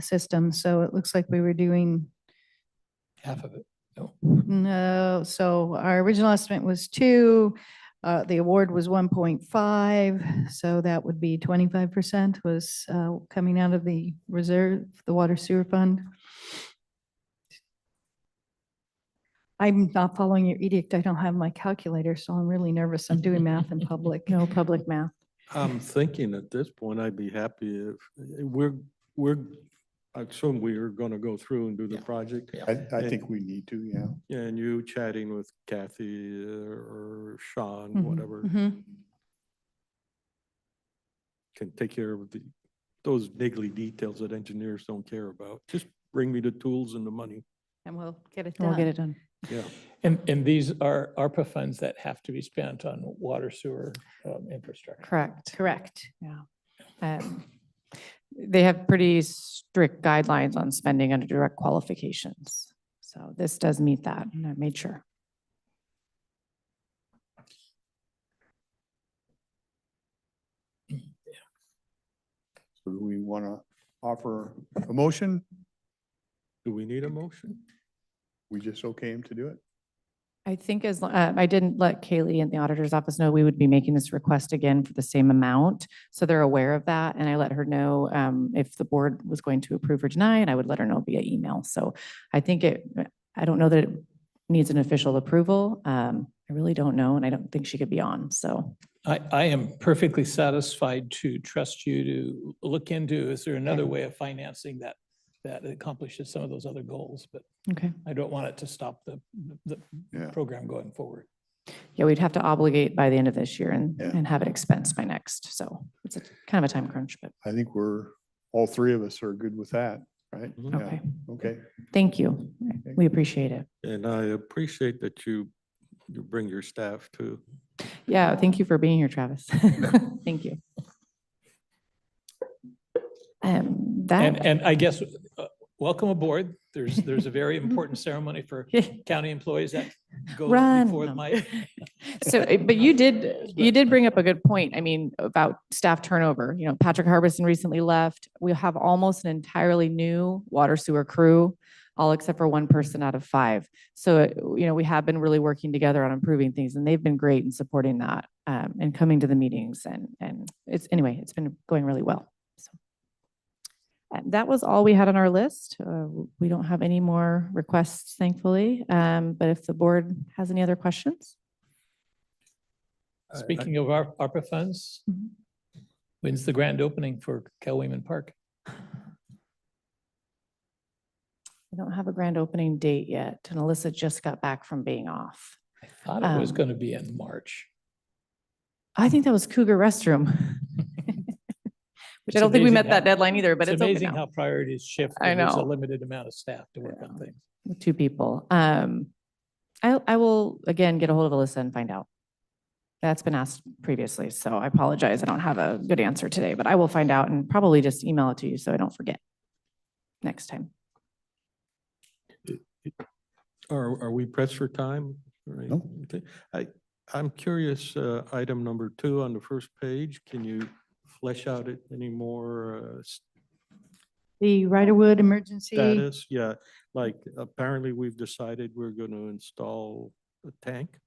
system, so it looks like we were doing, Half of it. No. no, so our original estimate was 2, the award was 1.5, so that would be 25% was coming out of the reserve, the water sewer fund. I'm not following your edict. I don't have my calculator, so I'm really nervous. I'm doing math in public. No public math. I'm thinking at this point, I'd be happy if I assume we are going to go through and do the Yeah. project. Yeah. I think we need to, yeah. Yeah, and you chatting with Kathy or Sean, Mhm, whatever, mhm. can take care of those niggly details that engineers don't care about. Just bring me the tools and the money. And we'll get it We'll done. get it done. Yeah. And these are ARPA funds that have to be spent on water sewer infrastructure. Correct. Correct. They have pretty strict guidelines on spending under direct qualifications. So this does meet that, and I made sure. So do we want to offer a motion? Do we need a motion? We just okay him to do it? I think I didn't let Kaylee in the auditor's office know we would be making this request again for the same amount. So they're aware of that. And I let her know if the board was going to approve or deny, and I would let her know via email. So I think I don't know that it needs an official approval. I really don't know, and I don't think she could be on, so. I am perfectly satisfied to trust you to look into, is there another way of financing that accomplishes some of those other goals? But Okay. I don't want it to stop the Yeah. program going forward. Yeah, we'd have to obligate by the end of this year and Yeah. have it expensed by next. So it's kind of a time crunch, but I think all three of us are good with that, right? Mhm. Yeah. okay. Okay. Thank you. We appreciate it. And I appreciate that you bring your staff too. Yeah, thank you for being here, Travis. Thank you. And I guess, welcome aboard. There's a very important ceremony for county employees that go Run. before No. my. So, but you did bring up a good point. I mean, about staff turnover. You know, Patrick Harbison recently left. We have almost an entirely new water sewer crew, all except for one person out of 5. So, you know, we have been really working together on improving things, and they've been great in supporting that and coming to the meetings. And it's been going really well. So. And that was all we had on our list. We don't have any more requests, thankfully. But if the board has any other questions. Speaking of our ARPA funds, Mhm. when's the grand opening for Kelwayman Park? I don't have a grand opening date yet, and Alyssa just got back from being off. I thought it was Um, going to be in March. I think that was Cougar Restroom. Which I It's don't think we amazing met that how- deadline either, but it's open amazing how now priorities shift. I when there's a know. limited amount of staff to work on things. with 2 people. I will, again, get a hold of Alyssa and find out. That's been asked previously, so I apologize. I don't have a good answer today, but I will find out and probably just email it to you so I don't forget next time. Are we pressed for time? Right. No. Okay. I'm curious, item number 2 on the first page, can you flesh out it any more The Riderwood emergency. status? Yeah, like apparently we've decided we're going to install a tank.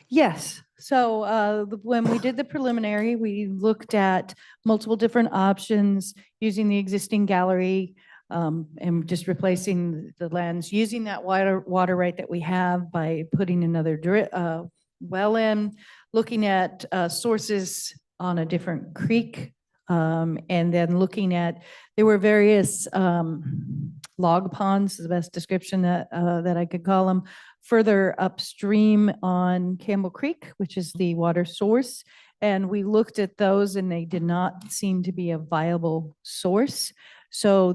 Yes. So when we did the preliminary, we looked at multiple different options using the existing gallery and just replacing the lens, using that water right that we have by putting another well in, looking at sources on a different creek, and then looking at, there were various log ponds, is the best description that I could call them, further upstream on Campbell Creek, which is the water source. And we looked at those and they did not seem to be a viable source. So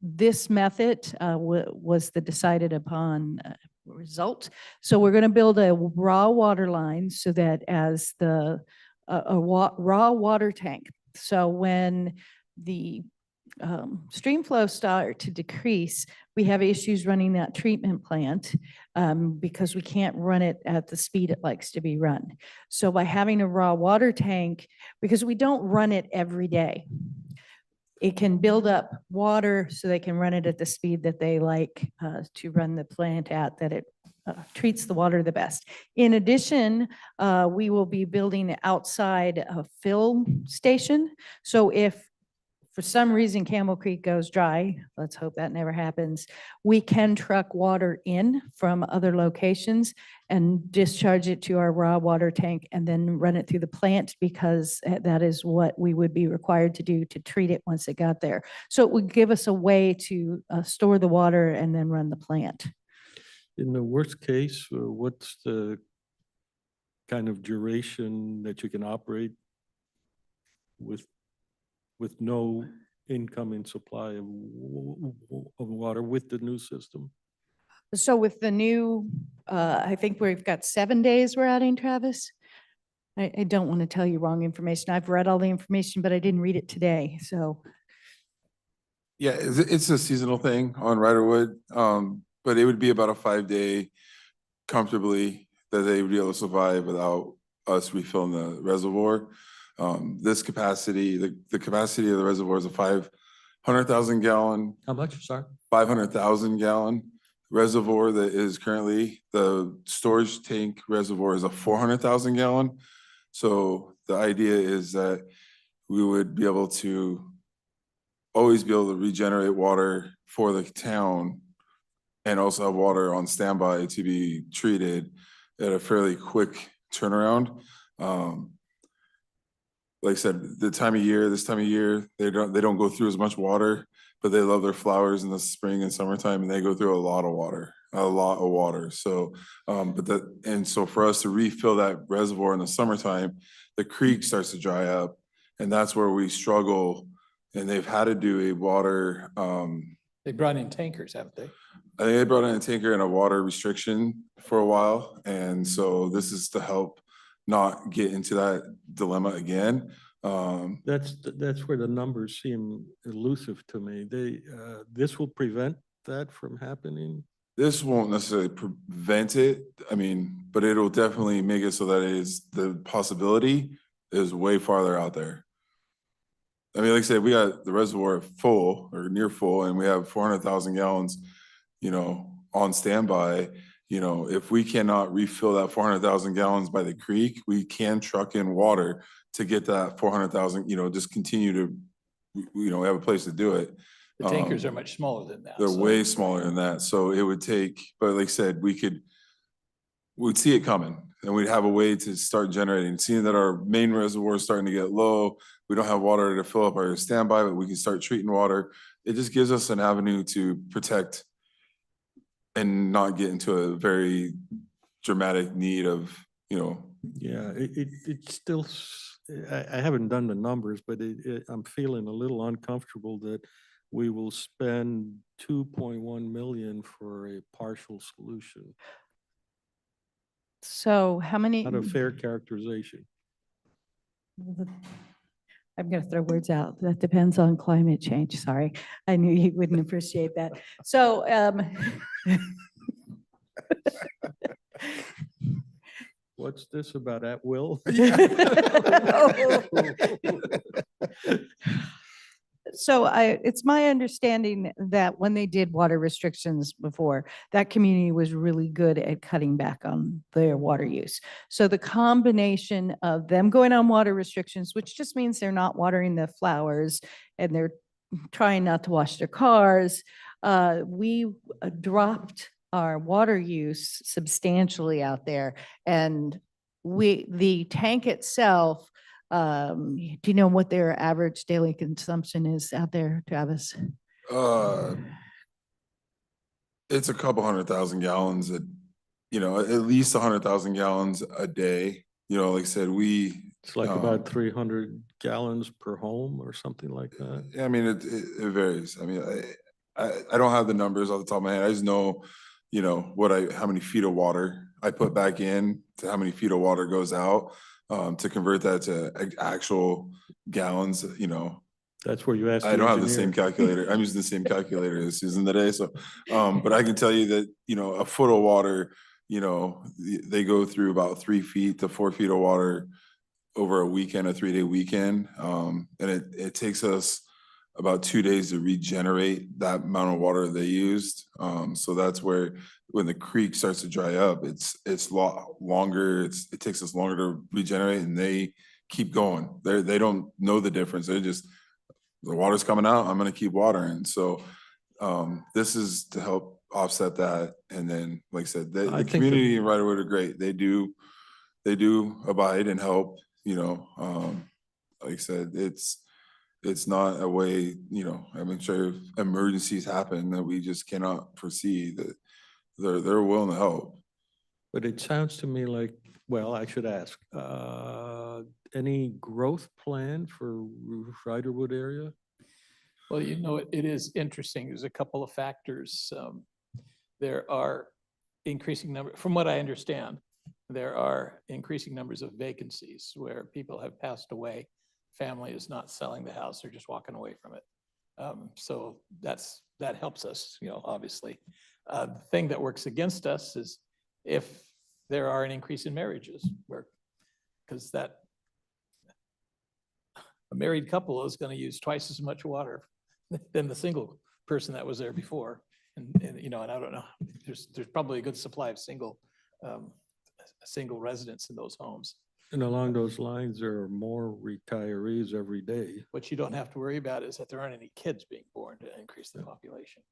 this method was the decided upon result. So we're going to build a raw water line so that as raw water tank. So when the stream flow start to decrease, we have issues running that treatment plant because we can't run it at the speed it likes to be run. So by having a raw water tank, because we don't run it every day, it can build up water so they can run it at the speed that they like to run the plant at, that it treats the water the best. In addition, we will be building outside a fill station. So if for some reason Camel Creek goes dry, let's hope that never happens, we can truck water in from other locations and discharge it to our raw water tank and then run it through the plant, because that is what we would be required to do to treat it once it got there. So it would give us a way to store the water and then run the plant. In the worst case, what's the kind of duration that you can operate with no incoming supply of water with the new system? So with the new, I think we've got 7 days we're adding, Travis. I don't want to tell you wrong information. I've read all the information, but I didn't read it today, so. Yeah, it's a seasonal thing on Riderwood, but it would be about a 5-day comfortably that they would be able to survive without us refilling the reservoir. This capacity, the capacity of the reservoir is a 500,000 gallon. How much, sorry? 500,000 gallon reservoir that is currently, the storage tank reservoir is a 400,000 gallon. So the idea is that we would be able to always be able to regenerate water for the town and also have water on standby to be treated at a fairly quick turnaround. Like I said, this time of year, they don't go through as much water, but they love their flowers in the spring and summertime, and they go through a lot of water. So, so for us to refill that reservoir in the summertime, the creek starts to dry up, and that's where we struggle. And they've had to do a water, They brought in tankers, haven't they? I think they brought in a tanker and a water restriction for a while. And so this is to help not get into that dilemma again. That's where the numbers seem elusive to me. This will prevent that from happening. This won't necessarily prevent it. I mean, but it'll definitely make it so that the possibility is way farther out there. I mean, like I said, we got the reservoir full or near full, and we have 400,000 gallons, on standby. If we cannot refill that 400,000 gallons by the creek, we can truck in water to get that 400,000, just continue to, have a place to do it. The tankers are much smaller than that. They're so- way smaller than that. So it would take, but like I said, we'd see it coming and we'd have a way to start generating. Seeing that our main reservoir is starting to get low, we don't have water to fill up our standby, but we can start treating water. It just gives us an avenue to protect and not get into a very dramatic need of, Yeah, it's still, I haven't done the numbers, but I'm feeling a little uncomfortable that we will spend 2.1 million for a partial solution. So how many? Not a fair characterization. I'm going to throw words out. That depends on climate change. Sorry. I knew you wouldn't appreciate that. So, What's this about at will? so it's my understanding that when they did water restrictions before, that community was really good at cutting back on their water use. So the combination of them going on water restrictions, which just means they're not watering the flowers and they're trying not to wash their cars, we dropped our water use substantially out there. And the tank itself, do you know what their average daily consumption is out there, Travis? It's a couple 100,000 gallons, at least 100,000 gallons a day. Like I said, It's like about 300 gallons per home or something like that. I mean, it varies. I mean, I don't have the numbers off the top of my head. I just know, how many feet of water I put back in to how many feet of water goes out, to convert that to actual gallons, That's where you ask I the don't have the same engineer. calculator. I'm using the same calculator as Susan today. So, but I can tell you that, a foot of water, they go through about 3 feet to 4 feet of water over a weekend, a 3-day weekend. And it takes us about 2 days to regenerate that amount of water they used. So that's where, when the creek starts to dry up, it's a lot longer. It takes us longer to regenerate, and they keep going. They don't know the difference. They're just, the water's coming out, I'm gonna keep watering. So this is to help offset that. And then, like I said, the think community in Riderwood are great. They do abide and help, like I said, it's not a way, I'm sure if emergencies happen that we just cannot foresee, that they're willing to help. But it sounds to me like, well, I should ask, any growth plan for Riderwood area? Well, it is interesting. There's a couple of factors. There are increasing number, from what I understand, there are increasing numbers of vacancies where people have passed away. Family is not selling the house, they're just walking away from it. So that helps us, obviously. The thing that works against us is if there are an increase in marriages, because a married couple is going to use twice as much water than the single person that was there before. And I don't know, there's probably a good supply of single residents in those homes. And along those lines, there are more retirees every day. What you don't have to worry about is that there aren't any kids being born to increase the population.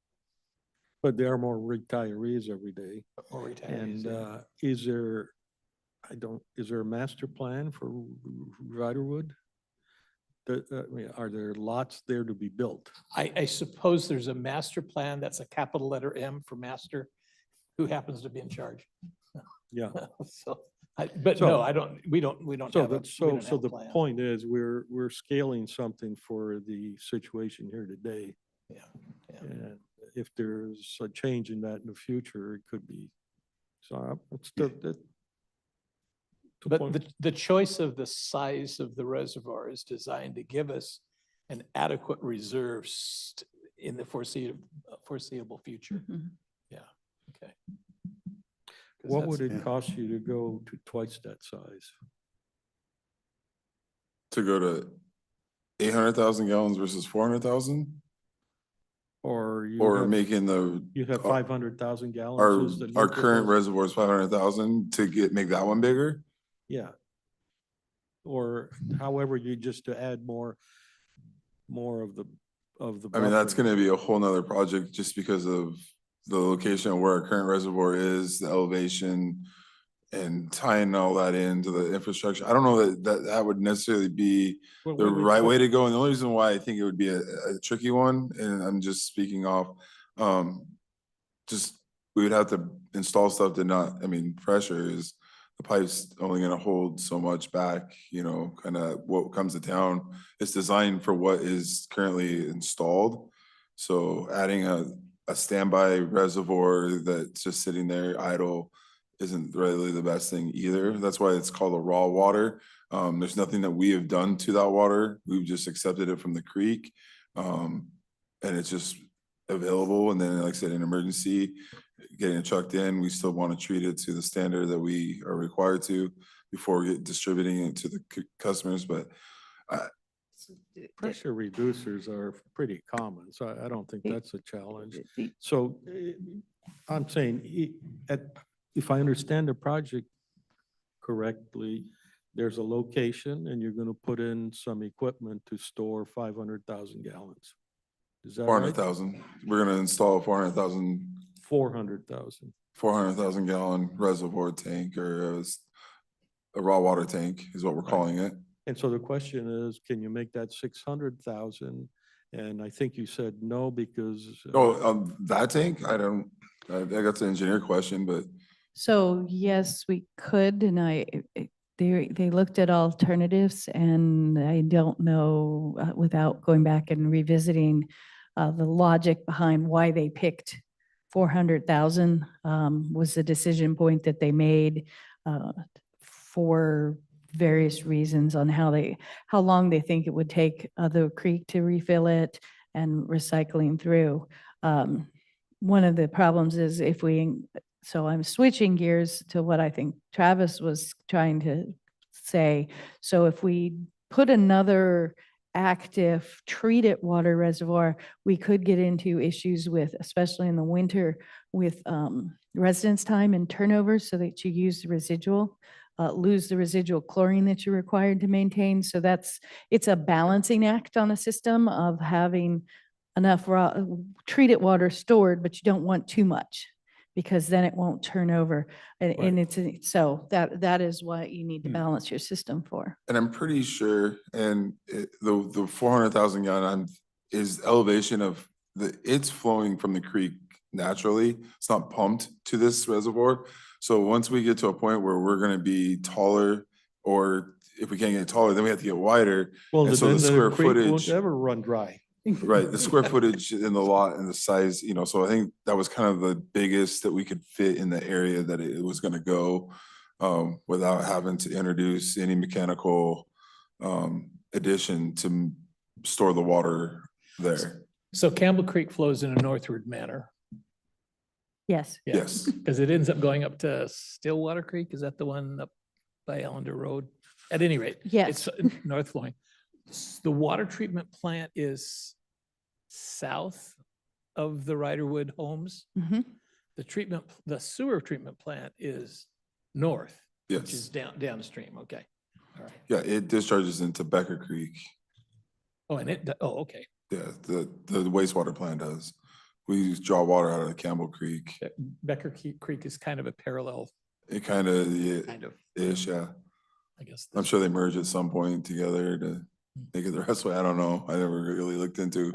But there are more retirees every day. More retirees. And yeah. is there a master plan for Riderwood? Are there lots there to be built? I suppose there's a master plan that's a capital letter M for master, who happens to be in charge. Yeah. No, we don't So have a the plan. point is, we're scaling something for the situation here today. Yeah. And if there's a change in that in the future, it could be. So it's the But the choice of the size of the reservoir is designed to give us an adequate reserve in the foreseeable future. Mhm. Yeah, okay. What would it cost you to go to twice that size? To go to 800,000 gallons versus 400,000, Or making you have 500,000 gallons? is the our new current proposal? reservoir is 500,000 to make that one bigger. Yeah. Or however, you just to add more of the I mean, that's buffer. gonna be a whole nother project just because of the location of where our current reservoir is, the elevation, and tying all that into the infrastructure. I don't know that would necessarily be Well, the wait, right way to go. And the only reason why I think it would be a tricky one, and I'm just speaking off, just we would have to install stuff pressure is, the pipe's only gonna hold so much back, kind of what comes to town. It's designed for what is currently installed. So adding a standby reservoir that's just sitting there idle isn't really the best thing either. That's why it's called a raw water. There's nothing that we have done to that water. We've just accepted it from the creek. And it's just available. And then, like I said, in emergency, getting it trucked in, we still want to treat it to the standard that we are required to before we get distributing it to the customers. But Pressure reducers are pretty common, so I don't think that's a challenge. So I'm saying, if I understand the project correctly, there's a location and you're gonna put in some equipment to store 500,000 gallons. Is that right? 400,000, we're gonna install a 400,000 400,000. gallon reservoir tank, or a raw water tank is what we're calling it. And so the question is, can you make that 600,000? And I think you said no because. Oh, that tank? I got the engineer question, but So yes, we could, and they looked at alternatives, and I don't know, without going back and revisiting the logic behind why they picked 400,000 was the decision point that they made for various reasons on how long they think it would take the creek to refill it and recycling through. One of the problems is so I'm switching gears to what I think Travis was trying to say. So if we put another active treated water reservoir, we could get into issues with, especially in the winter, with residence time and turnover, so that you use the residual, lose the residual chlorine that you're required to maintain. So it's a balancing act on a system of having enough raw treated water stored, but you don't want too much, because then it won't turn over. And so that is what you need to balance your system for. and I'm pretty sure, and the 400,000 gallon is elevation of it's flowing from the creek naturally. It's not pumped to this reservoir. So once we get to a point where we're gonna be taller, or if we can't get taller, then we have to get wider. Well, And so then the the square creek won't footage, ever run dry. right, the square footage in the lot and the size, so I think that was kind of the biggest that we could fit in the area that it was gonna go, without having to introduce any mechanical addition to store the water there. So Campbell Creek flows in a northward manner. Yes. Yes. Because it ends up going up to Stillwater Creek. Is that the one up by Allender Road? At any rate. Yes. It's north flowing. The water treatment plant is south of the Riderwood homes. Mhm. The sewer treatment plant is north, which is Yes. downstream. Okay. All right. Yeah, it discharges into Becker Creek. Oh, okay. Yeah, the wastewater plant does. We draw water out of the Campbell Creek. Becker Creek is kind of a parallel, It kind of, kind of, ish, yeah. I guess. I'm sure they merge at some point together to make it the rest way. I don't know. I never really looked into.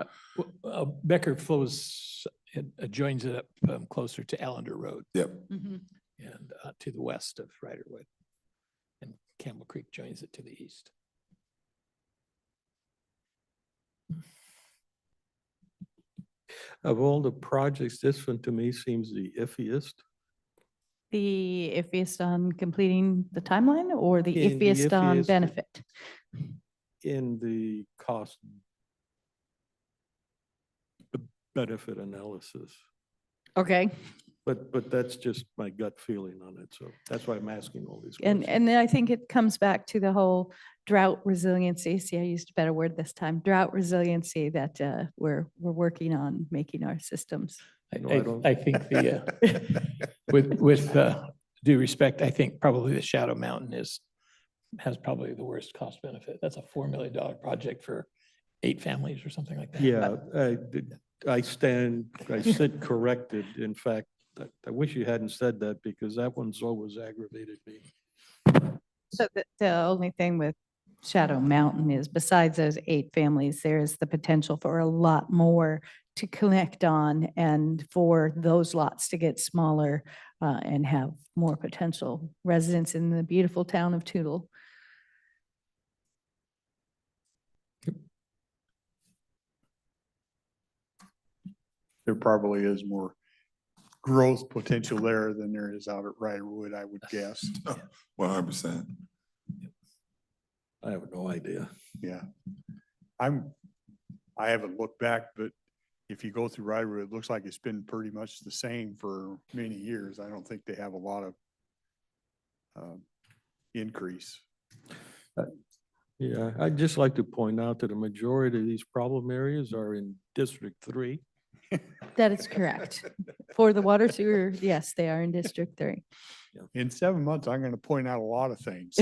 Becker flows, it joins it up closer to Allender Road Yep. Mhm. and to the west of Riderwood. And Campbell Creek joins it to the east. Of all the projects, this one to me seems the iffiest. The iffiest on completing the timeline, or the In the iffiest on iffiest- benefit? In the cost benefit analysis. Okay. But that's just my gut feeling on it. So that's why I'm asking all these questions. And I think it comes back to the whole drought resiliency. See, I used a better word this time, drought resiliency, that we're working on making our systems. No, I don't- I think with due respect, I think probably the Shadow Mountain has probably the worst cost benefit. That's a $4 million project for 8 families or something like that. Yeah, I sit corrected. In fact, I wish you hadn't said that, because that one's always aggravated me. So the only thing with Shadow Mountain is, besides those 8 families, there is the potential for a lot more to connect on, and for those lots to get smaller and have more potential residents in the beautiful town of Tootle. There probably is more growth potential there than there is out at Riderwood, I would guess. 100%. I have no idea. Yeah. I haven't looked back, but if you go through Riderwood, it looks like it's been pretty much the same for many years. I don't think they have a lot of increase. Yeah, I'd just like to point out that a majority of these problem areas are in District 3. That is correct. For the water sewer, yes, they are in District 3. In 7 months, I'm going to point out a lot of things.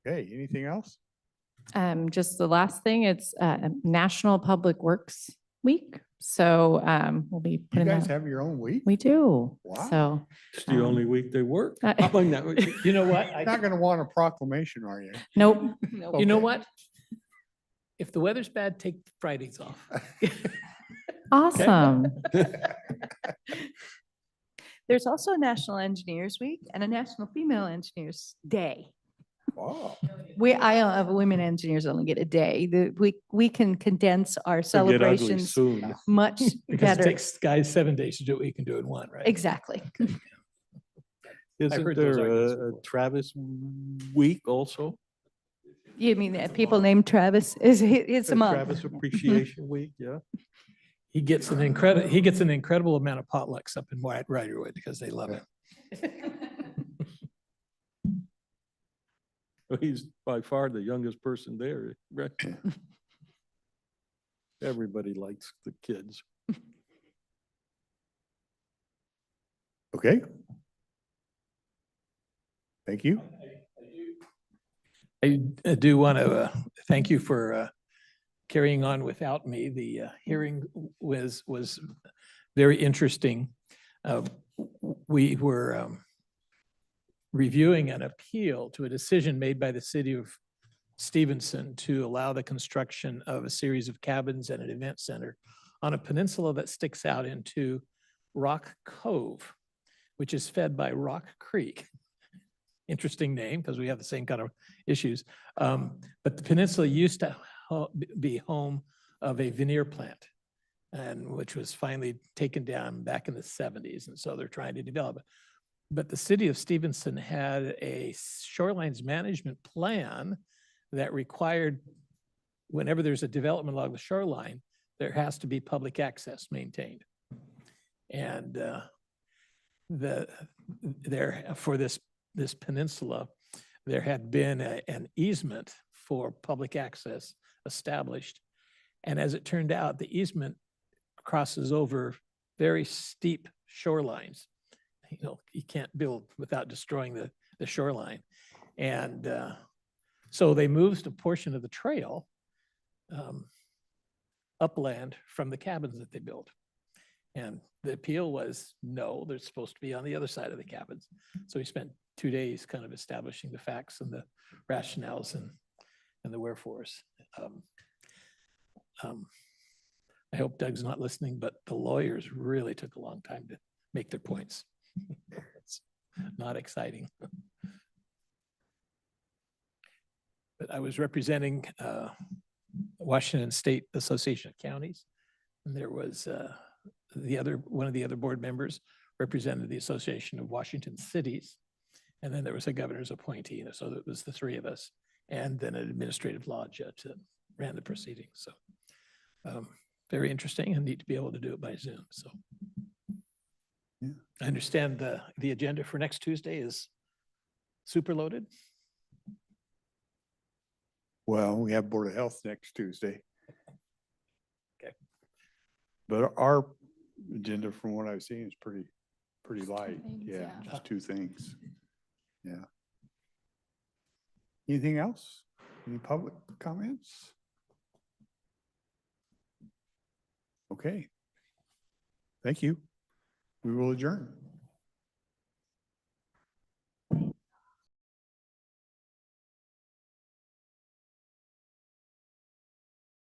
Okay, anything else? Just the last thing, it's National Public Works Week. So we'll be You putting guys that. have your own week? We do. Wow. So It's the only week they work. Uh, How about that? You know what? You're not going to want a proclamation, are you? nope. You know Okay. what? If the weather's bad, take Fridays off. Awesome. There's also a National Engineers Week and a National Female Engineers Day. Wow. Women engineers only get a day. We can condense our They'll get ugly celebrations soon. much Because it better. takes guys 7 days to do it, we can do it in one, right? Exactly. Isn't heard those there arguments a before. Travis week also? You mean that people named Travis? It's a month. Travis Appreciation Week, yeah. He gets an incredible amount of potlucks up in Riderwood because they love it. He's by far the youngest person there, right? Everybody likes the kids. Okay. Thank you. I do want to thank you for carrying on without me. The hearing was very interesting. We were reviewing an appeal to a decision made by the city of Stevenson to allow the construction of a series of cabins and an event center on a peninsula that sticks out into Rock Cove, which is fed by Rock Creek. Interesting name because we have the same kind of issues. But the peninsula used to be home of a veneer plant, and which was finally taken down back in the 70s. And so they're trying to develop it. But the city of Stevenson had a shorelines management plan that required whenever there's a development along the shoreline, there has to be public access maintained. And for this peninsula, there had been an easement for public access established. And as it turned out, the easement crosses over very steep shorelines. You know, you can't build without destroying the shoreline. And so they moved a portion of the trail upland from the cabins that they built. And the appeal was, no, they're supposed to be on the other side of the cabins. So we spent 2 days kind of establishing the facts and the rationales and the wherefores. I hope Doug's not listening, but the lawyers really took a long time to make their points. It's not exciting. But I was representing Washington State Association of Counties, and there was one of the other board members represented the Association of Washington Cities, and then there was a governor's appointee, so it was the three of us, and then an administrative law judge that ran the proceedings. So very interesting and neat to be able to do it by Zoom. So yeah. I understand the agenda for next Tuesday is super loaded. Well, we have Board of Health next Tuesday. Okay. But our agenda, from what I've seen, is pretty light. things, Yeah, yeah. just 2 things. Yeah. Anything else? Any public comments? Okay. Thank you. We will adjourn.